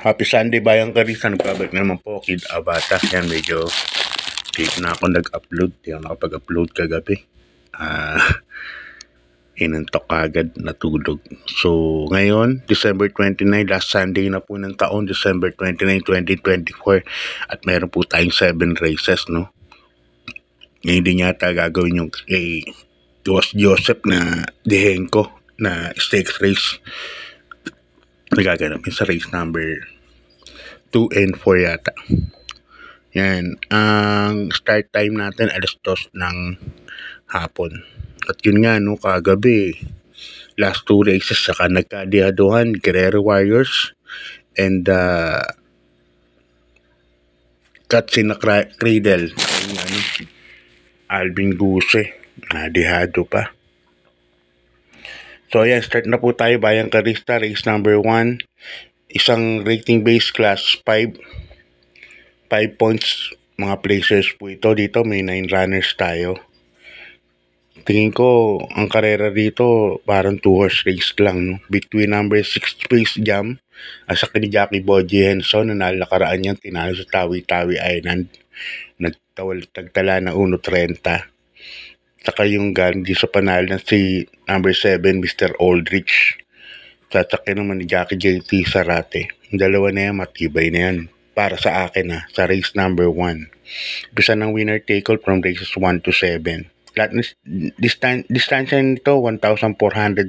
Happy Sunday bayang Karisa, nagbabalik na naman po Kid Abata. Yan, medyo late na ako nag-upload. Di ako nakapag-upload kagabi. Inantok agad, natulog. So, ngayon, December 29, last Sunday na po ng taon, December 29, 2024. At meron po tayong 7 races, no? Ngayon din yata gagawin yung kay Joseph na Dehenko na stakes race. Nagaganap sa race number 2 and 4 yata. Yan. Ang start time natin alas 2 ng hapon. At yun nga, no, kagabi, last 2 races, saka nagkadihaduhan, Guerrero Warriors and Katsina Cradle. Alvin Guse. Nadihado pa. So, ayan, start na po tayo, bayang Karista, race number 1. Isang rating base class 5. 5 points, mga placers po ito. Dito may 9 runners tayo. Tingin ko, ang karera dito, parang 2-horse race lang, no? Between number 6 Space Jam, sa ni Jackie Boji Henson, na nalakaraan niyan, tinalo sa Tawi-Tawi Island. Nagtagtala na 1.30. Saka yung di sa panalo na si number 7, Mr. Aldrich. Sasakyan naman ni Jackie JT Sarate. Yung dalawa na yan, matibay na yan. Para sa akin sa race number 1. Bisa ng winner take all from races 1 to 7. Lahat ng distansya nito, 1,400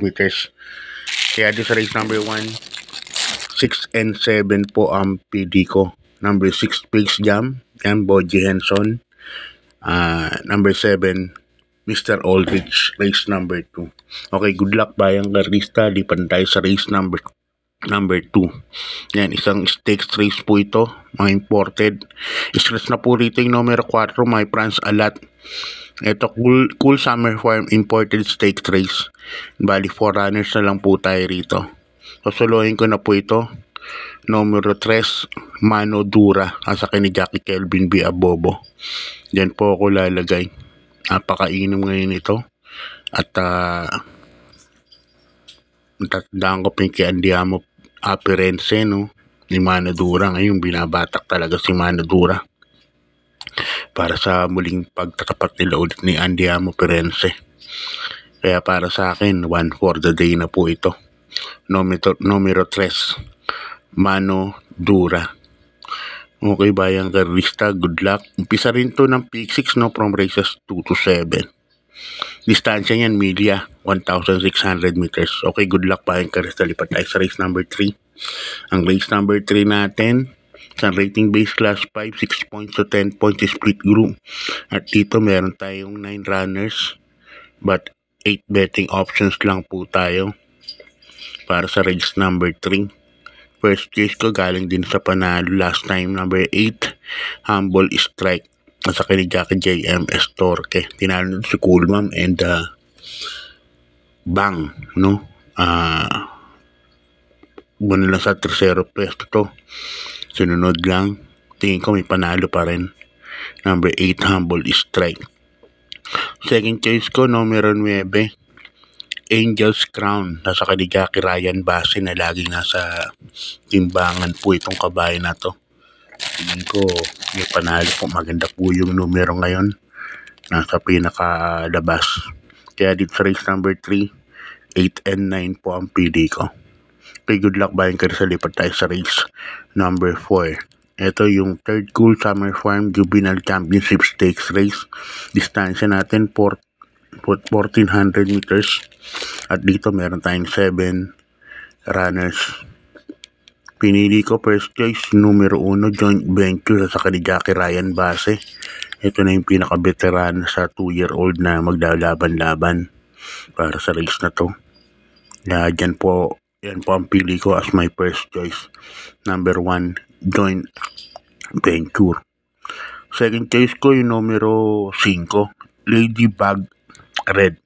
meters. Kaya doon sa race number 1, 6 and 7 po ang PD ko. Number 6, Space Jam. Yan, Boji Henson. Number 7, Mr. Aldrich, race number 2. Okay, good luck bayang Karista. Lipan tayo sa race number 2. Yan, isang stakes race po ito, mga imported. Stress na po rito yung numero 4, My France Alat. Ito, Cool Summer Farm imported stakes race. Bali, 4 runners na lang po tayo rito. Susuluhin ko na po ito. Numero 3, Mano Dura, sa ni Jackie Kelvin B. Abobo. Yan po ako lalagay. Napakainom ngayon ito. At tatandaan ko pinky Andiamo Aperense, no? Ni Mano Dura. Ngayon binabatak talaga si Mano Dura para sa muling pagtatapat nila ulit ni Andiamo Aperense. Kaya para sa akin, 1 for the day na po ito. Numero 3, Mano Dura. Okay, bayang Karista, good luck. Umpisa rin to ng pick 6, no, from races 2 to 7. Distansya niyan, media, 1,600 meters. Okay, good luck bayang Karista. Lipat tayo sa race number 3. Ang race number 3 natin, sa rating base class 5, 6 points to 10 points split group. At dito meron tayong 9 runners, but 8 betting options lang po tayo para sa race number 3. First case ko galing din sa panalo last time, number 8, Humble Strike. Nasa kay Jackie JM Estorque. Tinalo si Coolmam and Bang, no? Muna lang sa tercero pwesto to. Sunod lang. Tingin ko may panalo pa rin. Number 8, Humble Strike. Second case ko, numero 9, Angel's Crown. Nasa kay Jackie Ryan Base na laging nasa timbangan po itong kabayo na to. Tingin ko may panalo po. Maganda po yung numero ngayon. Nasa pinakalabas. Kaya dito sa race number 3, 8 and 9 po ang PD ko. Okay, good luck bayang Karista. Lipat tayo sa race number 4. Ito yung third Cool Summer Farm Juvenile Championship Stakes Race. Distansya natin 1,400 meters. At dito meron tayong 7 runners. Pinili ko first choice, numero 1, joint venture sa ni Jackie Ryan Base. Ito na yung pinaka-veteran sa 2-year-old na maglalaban-laban para sa race na to. Yan po ang pili ko as my first choice. Number 1, joint venture. Second choice ko yung numero 5, Ladybug Red.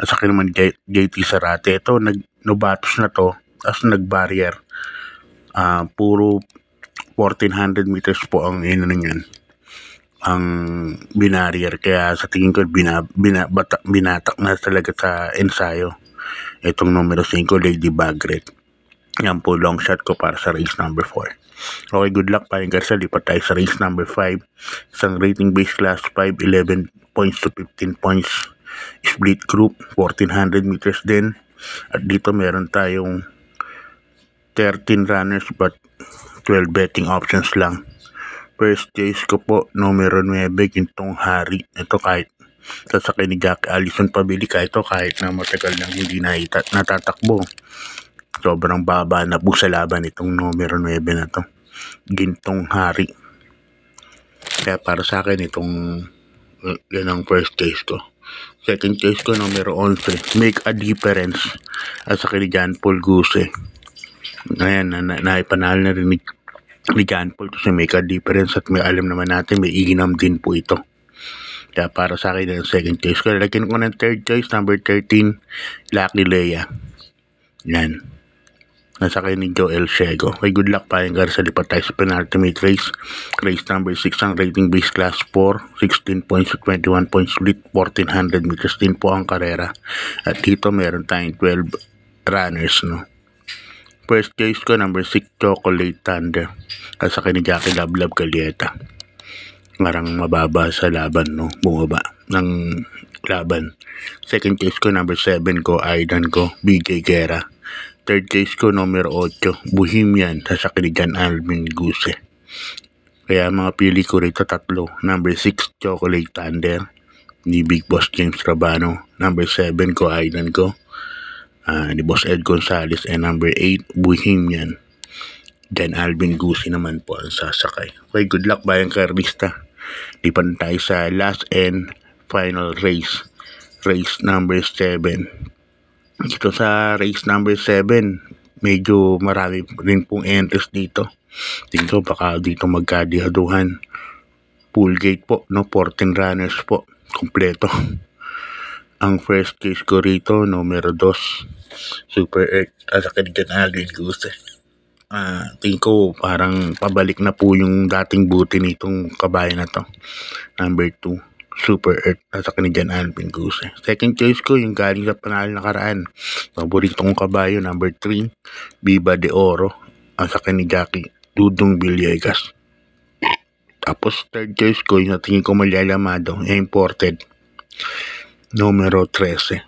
At sa akin naman JT Sarate. Ito, nobatos na to. As nag-barrier. Puro 1,400 meters po ang niyan. Ang binarrier. Kaya sa tingin ko, binatak na talaga sa ensayo. Itong numero 5, Ladybug Red. Yan po long shot ko para sa race number 4. Okay, good luck Payong Garcia. Lipat tayo sa race number 5. Isang rating base class 5, 11 points to 15 points. Split group, 1400 meters din. At dito meron tayong 13 runners but 12 betting options lang. First choice ko po, numero 9, Gintong Hari. Ito kahit sasakay ni Jackie Allison Pabili, kahit na matagal nang hindi natatakbo. Sobrang baba na po sa laban itong numero 9 na to, Gintong Hari. Kaya para sa akin yan ang first choice ko. Second choice ko, numero 11, Make a Difference. At sa ni John Paul Guse. Ayan, naipanahal na rin ni John Paul to sa Make a Difference, at may alam naman natin may iginam din po ito. Kaya para sa akin yung second choice ko. Lagyan ko ng third choice, number 13, Lucky Leia. Yan. Nasa kayo ni Joel Ciego. Okay, good luck Payong Garcia. Lipat tayo sa penultimate race. Race number 6, ang rating base class 4, 16 points to 21 points split, 1400 meters din po ang karera. At dito meron tayong 12 runners, no. First choice ko, number 6, Chocolate Thunder. Nasa kayo ni Jackie Lablab Calieta. Ngarang mababa sa laban, no. Bumaba ng laban. Second choice ko, number 7 ko, Aidan ko, BJ Guerra. Third choice ko, numero 8, Bohemian, sasakay ni John Alvin Guse. Kaya mga pili ko rito tatlo. Number 6, Chocolate Thunder, ni Big Boss James Rabano. Number 7 ko, Aidan ko, ni Boss Ed Gonzalez. And number 8, Bohemian, John Alvin Guse naman po ang sasakay. Okay, good luck Bayang Karista. Lipan tayo sa last and final race. Race number 7. Dito sa race number 7, medyo marami rin pong entries dito. Tingko baka dito magkadihaduhan. Pool gate po, no, 14 runners po, kompleto. Ang first case ko rito, numero 2, Super Earth, sasakay ni Alvin Guse. Tingko parang pabalik na po yung dating buti nitong kabayan na to. Number 2, Super Earth, sasakay ni John Alvin Guse. Second choice ko, yung galing sa panalo nakaraan, paborito kong kabayo, number 3, Viva de Oro, sasakay ni Jackie Dudong Villegas. Tapos third choice ko, yung natingin ko malyalamado, imported, numero 13,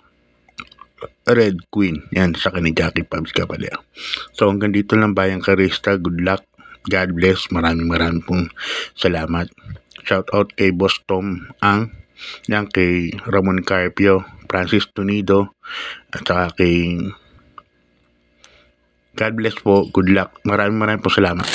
Red Queen. Yan, sasakay ni Jackie Pabs Caballero. So hanggang dito lang Bayang Karista. Good luck, God bless, maraming pong salamat. Shout out kay Boss Tom Ang, yan kay Ramon Carpio, Francis Tunido, at saka kay God bless po, good luck. Maraming pong salamat.